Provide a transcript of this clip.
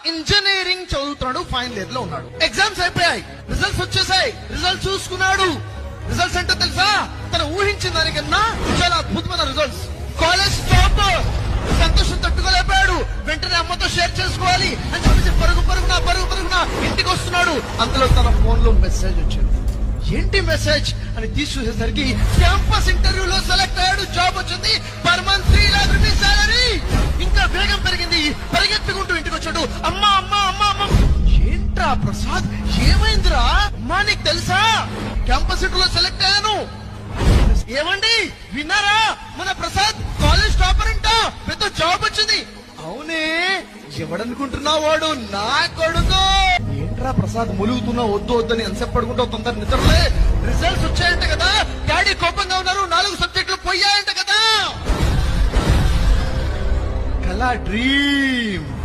Engineering చదువుతున్నాడు, final year లో ఉన్నాడు. ఎగ్జామ్స్ అయిపోయాయి, రిజల్ట్స్ వచ్చేసాయి. రిజల్ట్ చూసుకున్నాడు. రిజల్ట్స్ అంటే తెలుసా, తను ఊహించిన దానికన్నా చాలా అద్భుతమైన రిజల్ట్స్. College topper. సంతోషం తట్టుకోలేకపోయాడు. వెంటనే అమ్మతో షేర్ చేసుకోవాలి అని చెప్పేసి పరుగు పరుగున ఇంటికి వస్తున్నాడు. అంతలో తన ఫోన్ లో మెసేజ్ వచ్చింది. ఏంటి మెసేజ్ అని తీసి చూసేసరికి క్యాంపస్ ఇంటర్వ్యూలో సెలెక్ట్ అయ్యాడు, జాబ్ వచ్చింది, per month 3 lakh rupees salary. ఇంకా వేగం పెరిగింది. పరిగెత్తుకుంటూ ఇంటికి వచ్చాడు. అమ్మా అమ్మా అమ్మా అమ్మా. ఏంట్రా ప్రసాద్, ఏమైందిరా? అమ్మా నీకు తెలుసా, క్యాంపస్ ఇంటర్వ్యూలో సెలెక్ట్ అయ్యాను. ఏమండి విన్నారా, మన ప్రసాద్ కాలేజ్ టాపర్ అంట, పెద్ద జాబ్ వచ్చింది. అవునే, ఎవడనుకుంటున్నావు, వాడు నా కొడుకు. ఏంట్రా ప్రసాద్ ములుగుతున్నా, వద్దు వద్దని ఎంతసేపు పడుకుంటావు, తొందర నిద్రలే. రిజల్ట్స్ వచ్చాయంట కదా, డాడీ కోపంగా ఉన్నారు, 4 సబ్జెక్టులు పోయాయంట కదా. కళా డ్రీమ్.